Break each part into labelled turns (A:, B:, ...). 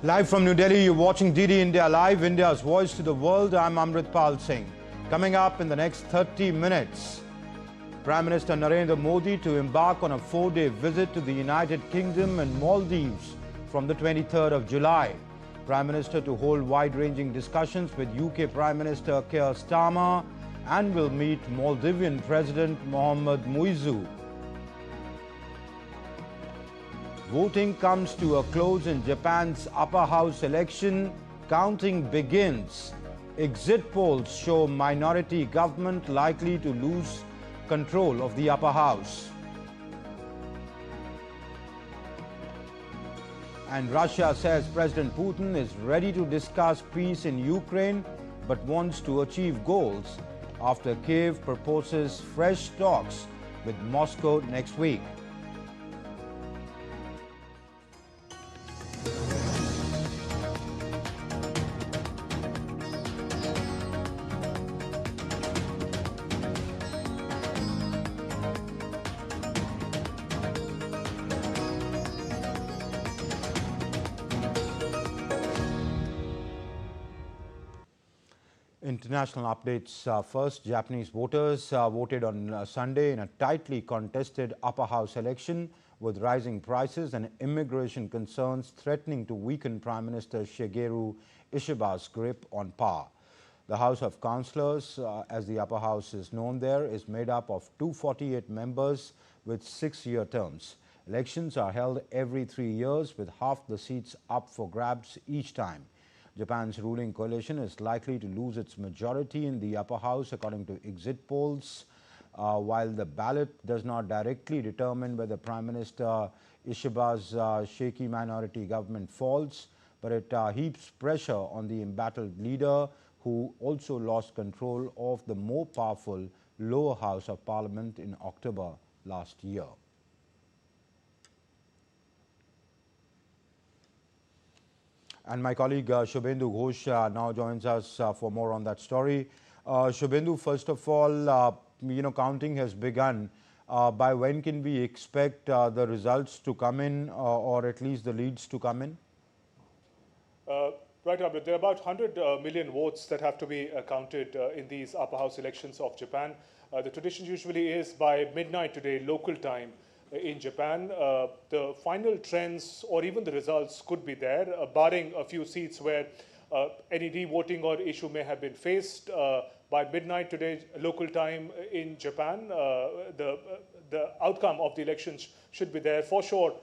A: Live from New Delhi, you're watching DD India Live, India's voice to the world. I'm Amritpal Singh. Coming up in the next 30 minutes, Prime Minister Narendra Modi to embark on a 4-day visit to the United Kingdom and Maldives from the 23rd of July. Prime Minister to hold wide-ranging discussions with UK Prime Minister Keir Starmer and will meet Maldivian President Mohamed Muizzu. Voting comes to a close in Japan's upper house election. Counting begins. Exit polls show minority government likely to lose control of the upper house. And Russia says President Putin is ready to discuss peace in Ukraine but wants to achieve goals after Kiev proposes fresh talks with Moscow next week. International updates first. Japanese voters voted on Sunday in a tightly contested upper house election, with rising prices and immigration concerns threatening to weaken Prime Minister Shigeru Ishiba's grip on power. The House of Councillors, as the upper house is known there, is made up of 248 members with 6-year terms. Elections are held every 3 years, with half the seats up for grabs each time. Japan's ruling coalition is likely to lose its majority in the upper house, according to exit polls. While the ballot does not directly determine whether Prime Minister Ishiba's shaky minority government falls, but it heaps pressure on the embattled leader, who also lost control of the more powerful lower house of parliament in October last year. And my colleague Shubhendu Ghosh now joins us for more on that story. Shubhendu, first of all, counting has begun. By when can we expect the results to come in, or at least the leads to come in?
B: Right, Abid. There are about 100 million votes that have to be counted in these upper house elections of Japan. The tradition usually is by midnight today, local time, in Japan. The final trends or even the results could be there, barring a few seats where any re-voting or issue may have been faced. By midnight today, local time in Japan, the outcome of the elections should be there. For sure,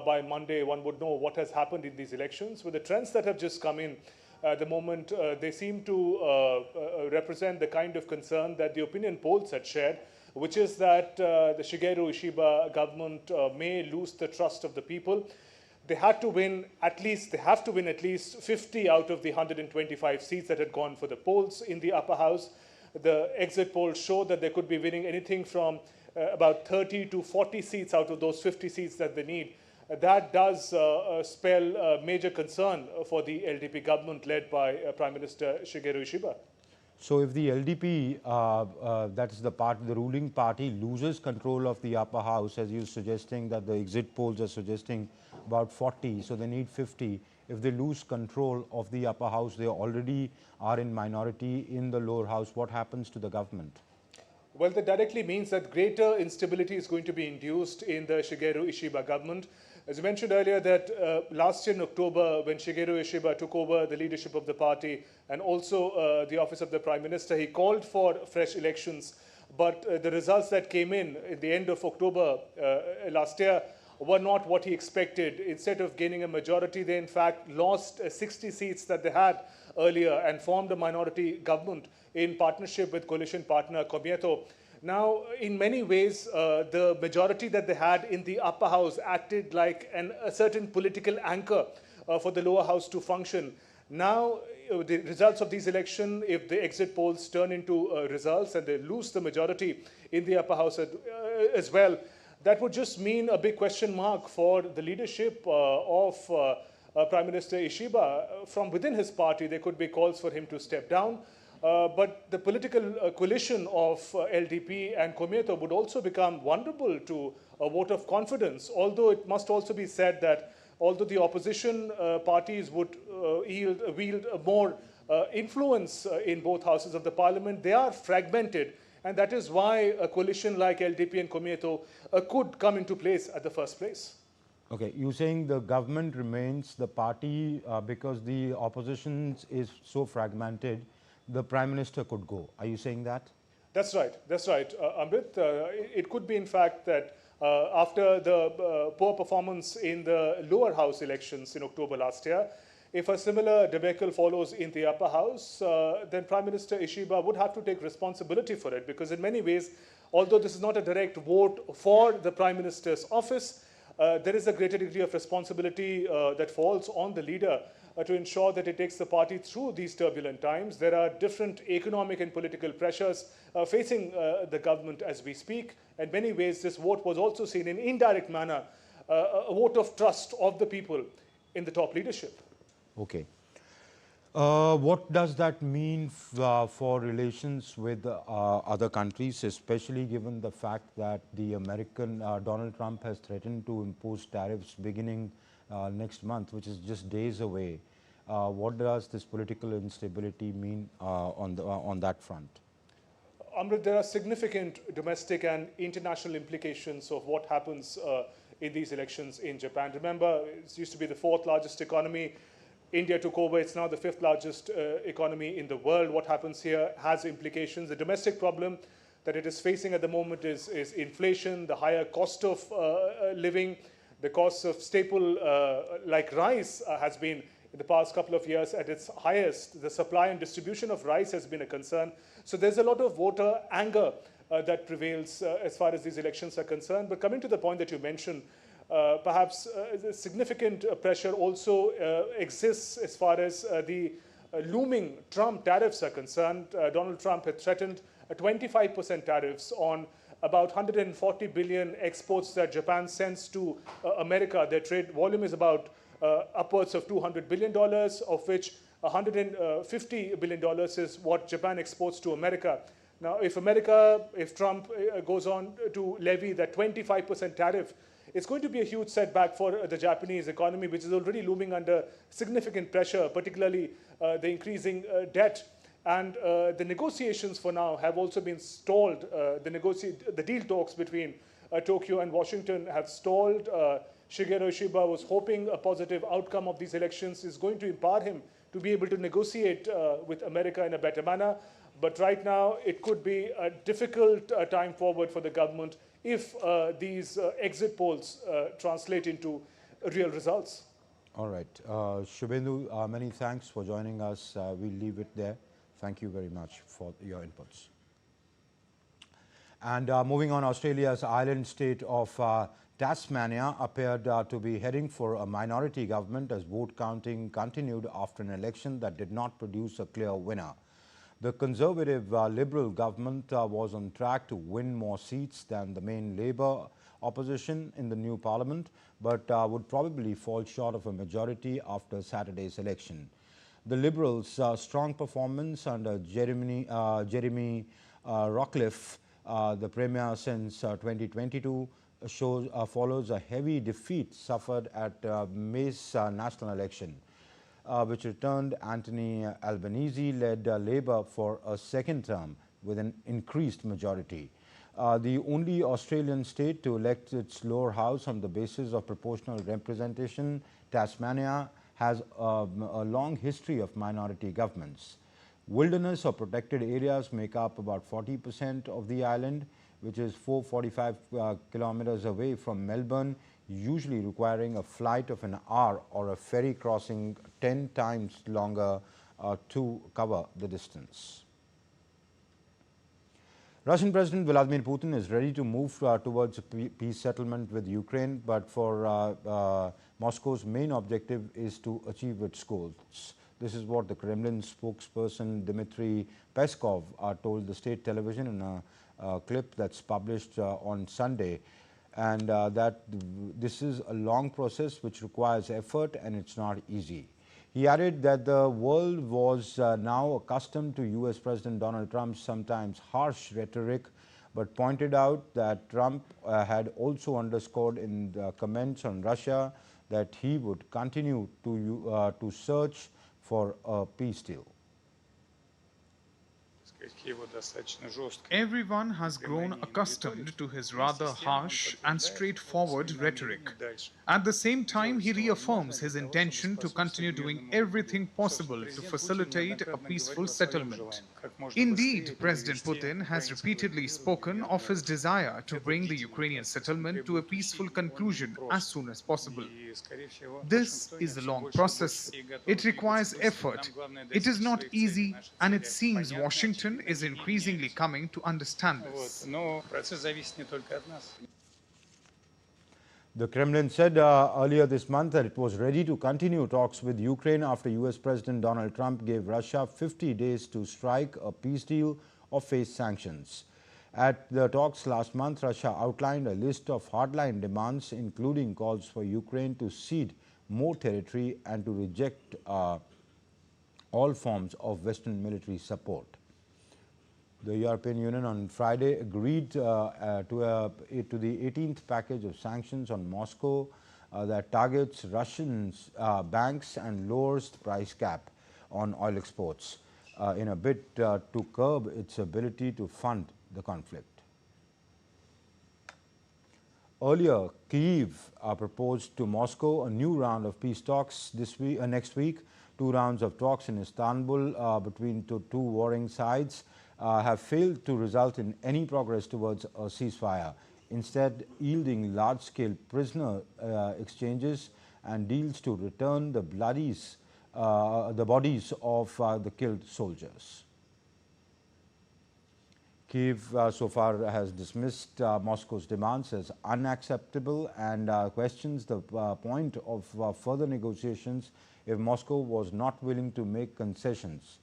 B: by Monday, one would know what has happened in these elections. With the trends that have just come in at the moment, they seem to represent the kind of concern that the opinion polls had shared, which is that the Shigeru Ishiba government may lose the trust of the people. They have to win at least 50 out of the 125 seats that had gone for the polls in the upper house. The exit polls show that they could be winning anything from about 30 to 40 seats out of those 50 seats that they need. That does spell major concern for the LDP government led by Prime Minister Shigeru Ishiba.
A: So if the LDP, that's the ruling party, loses control of the upper house, as you're suggesting that the exit polls are suggesting about 40, so they need 50. If they lose control of the upper house, they already are in minority in the lower house. What happens to the government?
B: Well, that directly means that greater instability is going to be induced in the Shigeru Ishiba government. As you mentioned earlier, that last year in October, when Shigeru Ishiba took over the leadership of the party and also the office of the Prime Minister, he called for fresh elections. But the results that came in at the end of October last year were not what he expected. Instead of gaining a majority, they in fact lost 60 seats that they had earlier and formed a minority government in partnership with coalition partner Komeito. Now, in many ways, the majority that they had in the upper house acted like a certain political anchor for the lower house to function. Now, the results of these elections, if the exit polls turn into results and they lose the majority in the upper house as well, that would just mean a big question mark for the leadership of Prime Minister Ishiba. From within his party, there could be calls for him to step down. But the political coalition of LDP and Komeito would also become vulnerable to a vote of confidence, although it must also be said that although the opposition parties would wield more influence in both houses of the parliament, they are fragmented. And that is why a coalition like LDP and Comieto could come into place at the first place.
A: Okay, you're saying the government remains the party because the opposition is so fragmented, the Prime Minister could go. Are you saying that?
B: That's right. That's right, Amrit. It could be, in fact, that after the poor performance in the lower house elections in October last year, if a similar debacle follows in the upper house, then Prime Minister Ishiba would have to take responsibility for it, because in many ways, although this is not a direct vote for the Prime Minister's office, there is a greater degree of responsibility that falls on the leader to ensure that it takes the party through these turbulent times. There are different economic and political pressures facing the government as we speak. In many ways, this vote was also seen in indirect manner, a vote of trust of the people in the top leadership.
A: Okay. What does that mean for relations with other countries, especially given the fact that the American Donald Trump has threatened to impose tariffs beginning next month, which is just days away? What does this political instability mean on that front?
B: Amrit, there are significant domestic and international implications of what happens in these elections in Japan. Remember, it used to be the fourth largest economy. India took over. It's now the fifth largest economy in the world. What happens here has implications. The domestic problem that it is facing at the moment is inflation, the higher cost of living, the cost of staple like rice has been in the past couple of years at its highest. The supply and distribution of rice has been a concern. So there's a lot of voter anger that prevails as far as these elections are concerned. But coming to the point that you mentioned, perhaps significant pressure also exists as far as the looming Trump tariffs are concerned. Donald Trump had threatened 25% tariffs on about 140 billion exports that Japan sends to America. Their trade volume is about upwards of $200 billion, of which $150 billion is what Japan exports to America. Now, if Trump goes on to levy that 25% tariff, it's going to be a huge setback for the Japanese economy, which is already looming under significant pressure, particularly the increasing debt. And the negotiations for now have also been stalled. The deal talks between Tokyo and Washington have stalled. Shigeru Ishiba was hoping a positive outcome of these elections is going to empower him to be able to negotiate with America in a better manner. But right now, it could be a difficult time forward for the government if these exit polls translate into real results.
A: All right. Shubhendu, many thanks for joining us. We'll leave it there. Thank you very much for your inputs. And moving on, Australia's island state of Tasmania appeared to be heading for a minority government as vote counting continued after an election that did not produce a clear winner. The Conservative Liberal government was on track to win more seats than the main Labour opposition in the new parliament, but would probably fall short of a majority after Saturday's election. The Liberals' strong performance under Jeremy Rockcliffe, the Premier since 2022, follows a heavy defeat suffered at May's national election, which returned Anthony Albanese-led Labour for a second term with an increased majority. The only Australian state to elect its lower house on the basis of proportional representation, Tasmania has a long history of minority governments. Wilderness or protected areas make up about 40% of the island, which is 445 kilometers away from Melbourne, usually requiring a flight of an hour or a ferry crossing 10 times longer to cover the distance. Russian President Vladimir Putin is ready to move towards a peace settlement with Ukraine, but for Moscow's main objective is to achieve its goals. This is what the Kremlin spokesperson Dmitry Peskov told the state television in a clip that's published on Sunday, and that this is a long process which requires effort and it's not easy. He added that the world was now accustomed to US President Donald Trump's sometimes harsh rhetoric, but pointed out that Trump had also underscored in the comments on Russia that he would continue to search for a peace deal.
C: Everyone has grown accustomed to his rather harsh and straightforward rhetoric. At the same time, he reaffirms his intention to continue doing everything possible to facilitate a peaceful settlement. Indeed, President Putin has repeatedly spoken of his desire to bring the Ukrainian settlement to a peaceful conclusion as soon as possible. This is a long process. It requires effort. It is not easy, and it seems Washington is increasingly coming to understand this.
A: The Kremlin said earlier this month that it was ready to continue talks with Ukraine after US President Donald Trump gave Russia 50 days to strike a peace deal or face sanctions. At the talks last month, Russia outlined a list of hardline demands, including calls for Ukraine to cede more territory and to reject all forms of Western military support. The European Union on Friday agreed to the 18th package of sanctions on Moscow that targets Russian banks and lowers the price cap on oil exports in a bid to curb its ability to fund the conflict. Earlier, Kyiv proposed to Moscow a new round of peace talks next week. 2 rounds of talks in Istanbul between two warring sides have failed to result in any progress towards a ceasefire, instead yielding large-scale prisoner exchanges and deals to return the bodies of the killed soldiers. Kyiv so far has dismissed Moscow's demands as unacceptable and questions the point of further negotiations if Moscow was not willing to make concessions.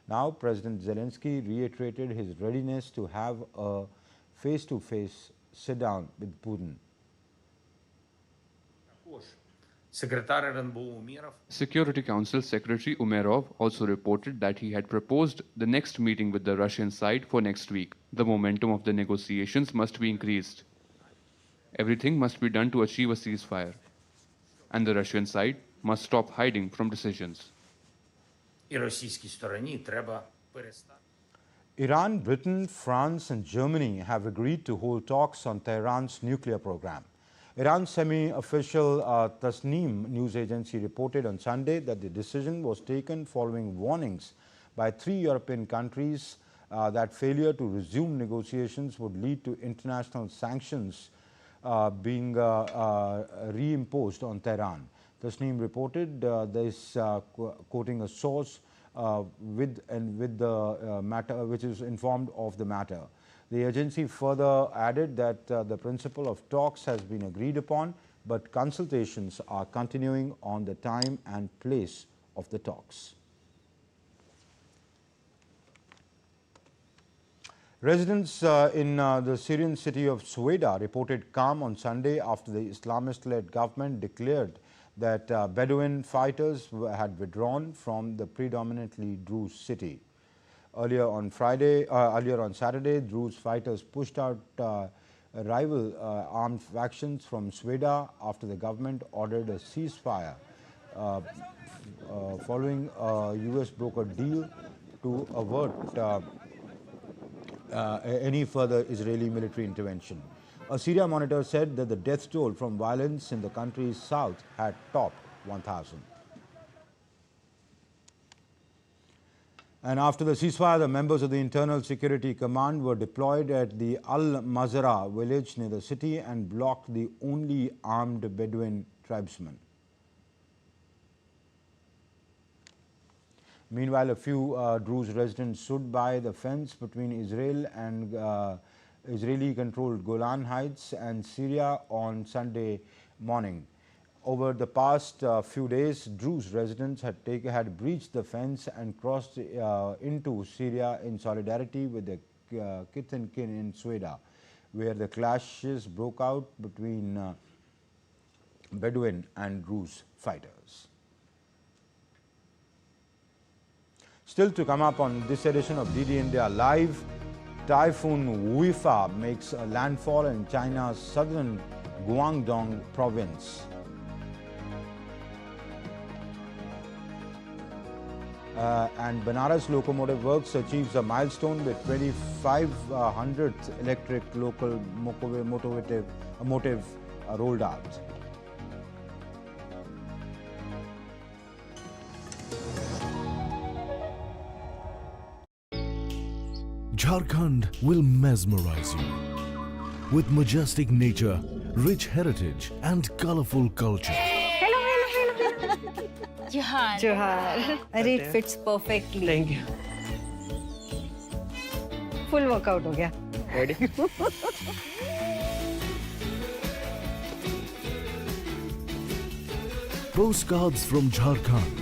A: Now, President Zelensky reiterated his readiness to have a face-to-face sit-down with Putin.
D: Security Council Secretary Umerov also reported that he had proposed the next meeting with the Russian side for next week. The momentum of the negotiations must be increased. Everything must be done to achieve a ceasefire. And the Russian side must stop hiding from decisions.
A: Iran, Britain, France and Germany have agreed to hold talks on Tehran's nuclear program. Iran's semi-official Tasnim news agency reported on Sunday that the decision was taken following warnings by 3 European countries that failure to resume negotiations would lead to international sanctions being reimposed on Tehran. Tasnim reported this quoting a source with the matter, which is informed of the matter. The agency further added that the principle of talks has been agreed upon, but consultations are continuing on the time and place of the talks. Residents in the Syrian city of Sueda reported calm on Sunday after the Islamist-led government declared that Bedouin fighters had withdrawn from the predominantly Druze city. Earlier on Saturday, Druze fighters pushed out rival armed factions from Sueda after the government ordered a ceasefire following a US brokered deal to avert any further Israeli military intervention. A Syria monitor said that the death toll from violence in the country's south had topped 1,000. And after the ceasefire, the members of the Internal Security Command were deployed at the Al-Mazrah village near the city and blocked the only armed Bedouin tribesmen. Meanwhile, a few Druze residents stood by the fence between Israel and Israeli-controlled Golan Heights and Syria on Sunday morning. Over the past few days, Druze residents had breached the fence and crossed into Syria in solidarity with the kith and kin in Sueda, where the clashes broke out between Bedouin and Druze fighters. Still to come up on this edition of DD India Live, Typhoon Wifa makes a landfall in China's southern Guangdong province. And Banaras Locomotive Works achieves a milestone with 2500th electric local motive rolled out.
E: Jharkhand will mesmerize you with majestic nature, rich heritage and colorful culture.
F: Johar.
G: Johar. It fits perfectly.
H: Thank you.
G: Full workout हो गया.
H: Ready?
E: Postcards from Jharkhand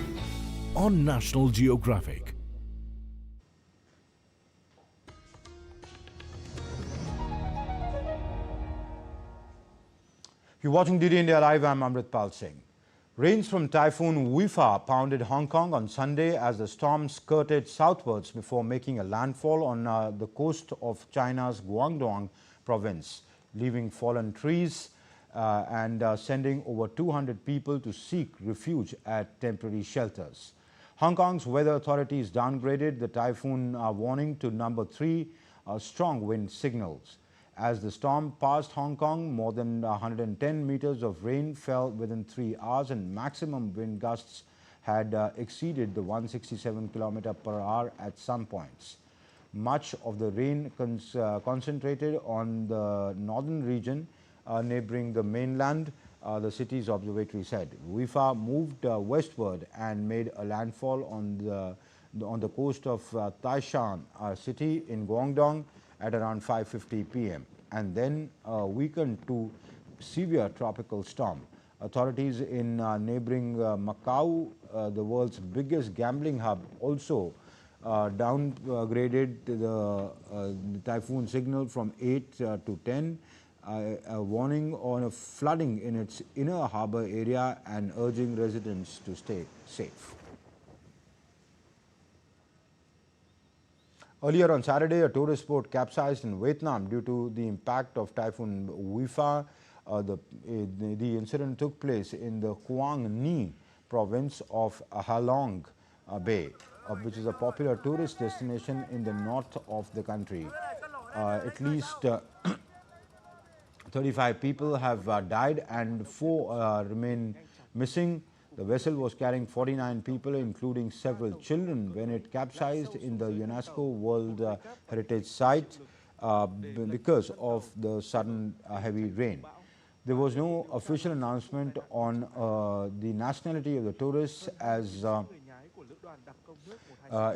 E: on National Geographic.
A: You're watching DD India Live. I'm Amritpal Singh. Rains from Typhoon Wifa pounded Hong Kong on Sunday as the storm skirted southwards before making a landfall on the coast of China's Guangdong province, leaving fallen trees and sending over 200 people to seek refuge at temporary shelters. Hong Kong's weather authorities downgraded the typhoon warning to number 3, strong wind signals. As the storm passed Hong Kong, more than 110 meters of rain fell within 3 hours and maximum wind gusts had exceeded the 167 km/h at some points. Much of the rain concentrated on the northern region neighboring the mainland, the city's observatory said. Wifa moved westward and made a landfall on the coast of Taishan city in Guangdong at around 5:50 p.m. and then weakened to severe tropical storm. Authorities in neighboring Macau, the world's biggest gambling hub, also downgraded the typhoon signal from 8 to 10, a warning on a flooding in its inner harbour area and urging residents to stay safe. Earlier on Saturday, a tourist boat capsized in Vietnam due to the impact of Typhoon Wifa. The incident took place in the Quang Ni province of Halong Bay, which is a popular tourist destination in the north of the country. At least 35 people have died and 4 remain missing. The vessel was carrying 49 people, including several children, when it capsized in the UNESCO World Heritage Site because of the sudden heavy rain. There was no official announcement on the nationality of the tourists as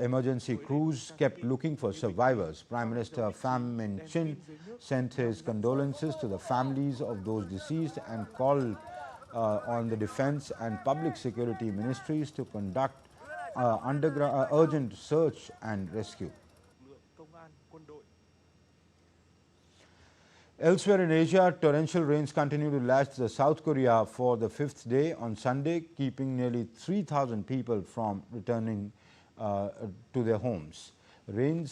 A: emergency crews kept looking for survivors. Prime Minister Pham Minh Chinh sent his condolences to the families of those deceased and called on the Defence and Public Security Ministries to conduct urgent search and rescue. Elsewhere in Asia, torrential rains continue to lash the South Korea for the 5th day on Sunday, keeping nearly 3,000 people from returning to their homes. Rain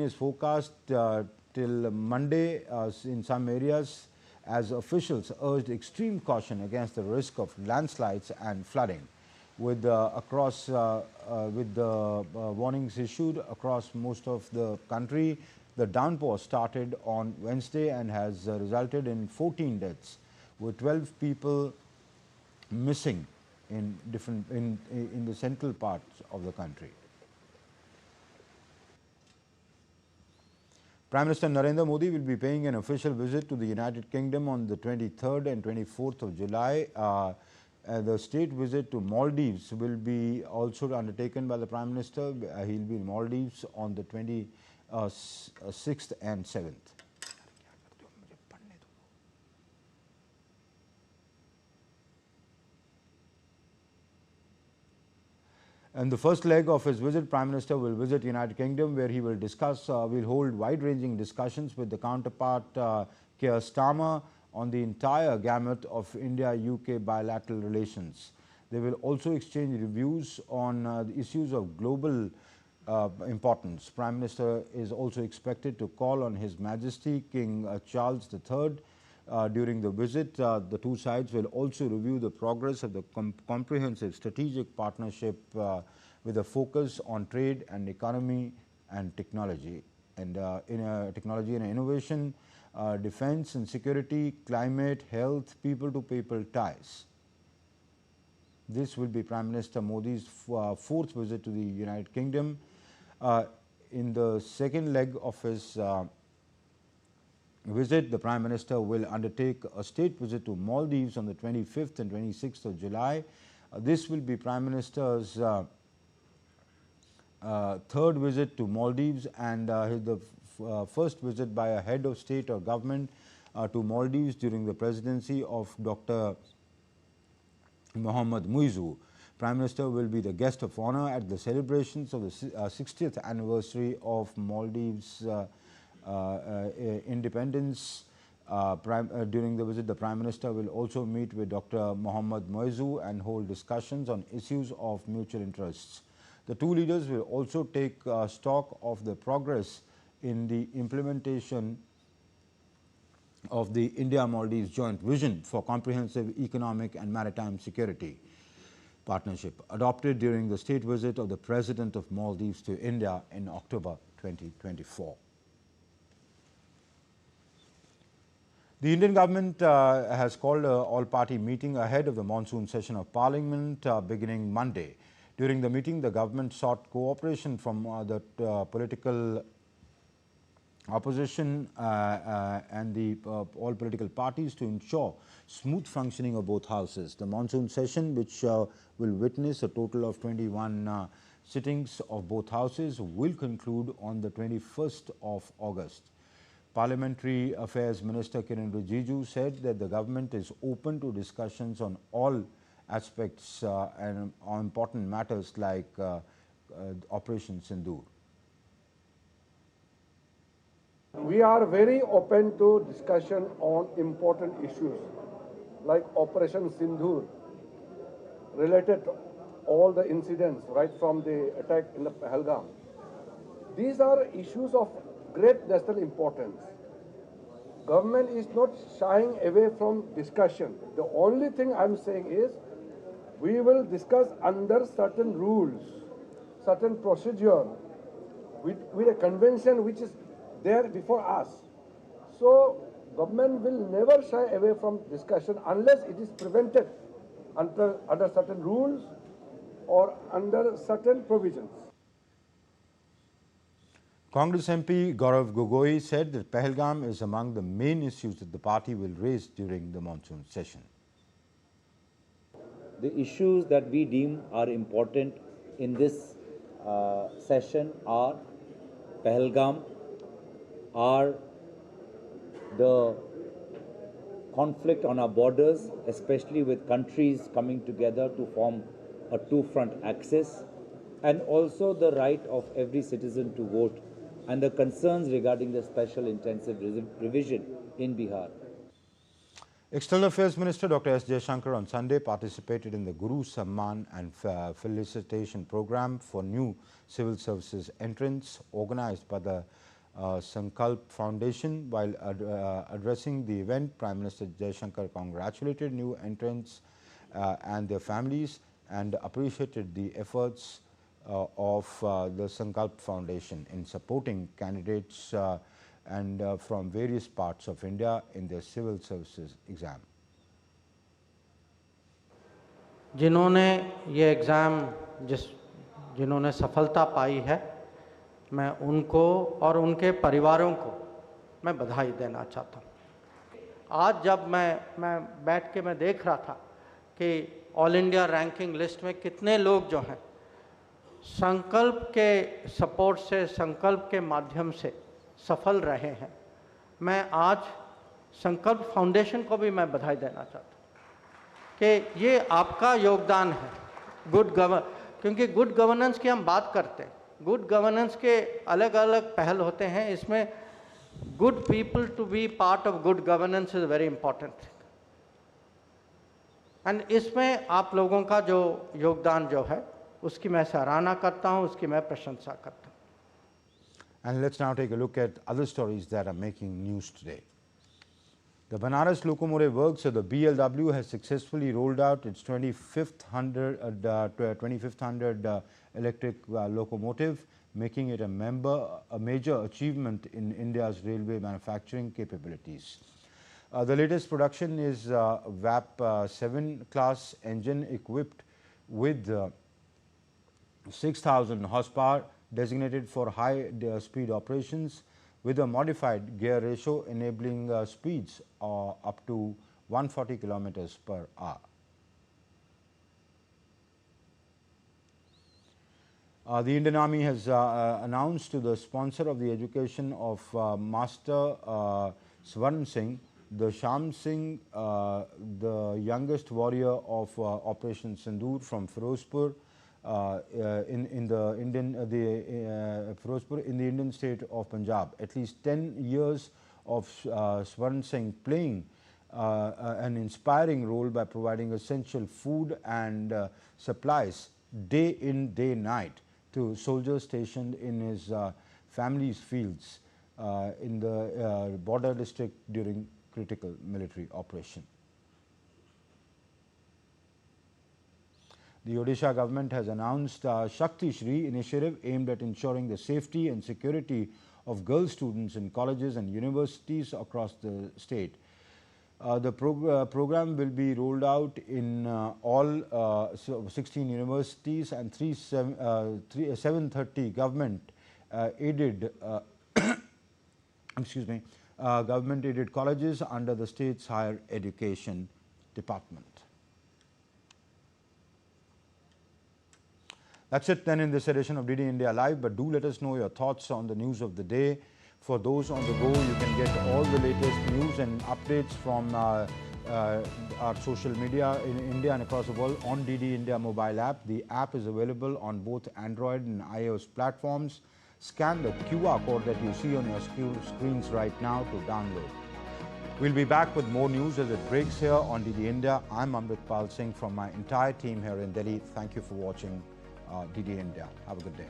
A: is forecast till Monday in some areas, as officials urged extreme caution against the risk of landslides and flooding. With the warnings issued across most of the country, the downpour started on Wednesday and has resulted in 14 deaths, with 12 people missing in the central parts of the country. Prime Minister Narendra Modi will be paying an official visit to the United Kingdom on the 23rd and 24th of July. The state visit to Maldives will be also undertaken by the Prime Minister. He will be in Maldives on the 26th and 7th. In the first leg of his visit, Prime Minister will visit United Kingdom, where he will hold wide-ranging discussions with the counterpart Keir Starmer on the entire gamut of India-UK bilateral relations. They will also exchange reviews on the issues of global importance. Prime Minister is also expected to call on His Majesty King Charles III During the visit, the two sides will also review the progress of the comprehensive strategic partnership with a focus on trade and economy and technology, and technology and innovation, defense and security, climate, health, people-to-people ties. This will be Prime Minister Modi's fourth visit to the United Kingdom. In the second leg of his visit, the Prime Minister will undertake a state visit to Maldives on the 25th and 26th of July. This will be Prime Minister's third visit to Maldives, and the first visit by a head of state or government to Maldives during the presidency of Dr. Mohammad Muizzu. Prime Minister will be the guest of honor at the celebrations of the 60th anniversary of Maldives' independence. During the visit, the Prime Minister will also meet with Dr. Mohammad Muizzu and hold discussions on issues of mutual interests. The two leaders will also take stock of the progress in the implementation of the India-Maldives joint vision for comprehensive economic and maritime security partnership, adopted during the state visit of the President of Maldives to India in October 2024. The Indian government has called an all-party meeting ahead of the monsoon session of Parliament beginning Monday. During the meeting, the government sought cooperation from the political opposition and the all political parties to ensure smooth functioning of both houses. The monsoon session, which will witness a total of 21 sittings of both houses, will conclude on the 21st of August. Parliamentary Affairs Minister Kiren Rijiju said that the government is open to discussions on all aspects and on important matters like Operation Sindoor.
F: We are very open to discussion on important issues like Operation Sindoor, related to all the incidents right from the attack in the Pahalgam. These are issues of great national importance. Government is not shying away from discussion. The only thing I'm saying is we will discuss under certain rules, certain procedure, with a convention which is there before us. So government will never shy away from discussion unless it is prevented under certain rules or under certain provisions.
A: Congress MP Gaurav Gogoi said that Pahalgam is among the main issues that the party will raise during the monsoon session.
H: The issues that we deem are important in this session are Pahalgam, are the conflict on our borders, especially with countries coming together to form a two-front axis, and also the right of every citizen to vote, and the concerns regarding the special intensive revision in Bihar.
A: External Affairs Minister Dr. S. Shankar on Sunday participated in the Guru Samman and Felicitation Program for new civil services entrants organized by the Sankalp Foundation. While addressing the event, Prime Minister Shankar congratulated new entrants and their families and appreciated the efforts of the Sankalp Foundation in supporting candidates and from various parts of India in their civil services exam.
I: जिन्होंने ये exam जिन्होंने सफलता पाई है, मैं उनको और उनके परिवारों को मैं बधाई देना चाहता हूँ। आज जब मैं बैठ के मैं देख रहा था कि ऑल इंडिया रैंकिंग लिस्ट में कितने लोग जो हैं संकल्प के सपोर्ट से, संकल्प के माध्यम से सफल रहे हैं, मैं आज संकल्प फाउंडेशन को भी मैं बधाई देना चाहता हूँ कि ये आपका योगदान है क्योंकि गुड गवर्नेंस की हम बात करते हैं। गुड गवर्नेंस के अलग अलग पहल होते हैं, इसमें good people to be part of good governance is very important and इसमें आप लोगों का जो योगदान जो है उसकी मैं सराहना करता हूँ, उसकी मैं प्रशंसा करता हूँ।
A: And let's now take a look at other stories that are making news today. The Banaras Locomotive Works, so the BLW, has successfully rolled out its 2500 electric locomotive, making it a major achievement in India's railway manufacturing capabilities. The latest production is VAP 7 class engine equipped with 6,000 horsepower, designated for high speed operations, with a modified gear ratio enabling speeds up to 140 kilometers per hour. The Indian Army has announced to the sponsor of the education of Master Swarn Singh, the Sham Singh, the youngest warrior of Operation Sindoor from Firozpur, in the Indian state of Punjab. At least 10 years of Swarn Singh playing an inspiring role by providing essential food and supplies day in, day night to soldiers stationed in his family's fields in the border district during critical military operation. The Odisha government has announced Shakti Shri initiative aimed at ensuring the safety and security of girl students in colleges and universities across the state. The program will be rolled out in all 16 universities and 730 government aided government aided colleges under the state's higher education department. That's it then in this edition of DD India Live, but do let us know your thoughts on the news of the day. For those on the go, you can get all the latest news and updates from our social media in India and across the world on DD India mobile app. The app is available on both Android and iOS platforms. Scan the QR code that you see on your screens right now to download. We'll be back with more news as it breaks here on DD India. I'm Amritpal Singh from my entire team here in Delhi. Thank you for watching DD India. Have a good day.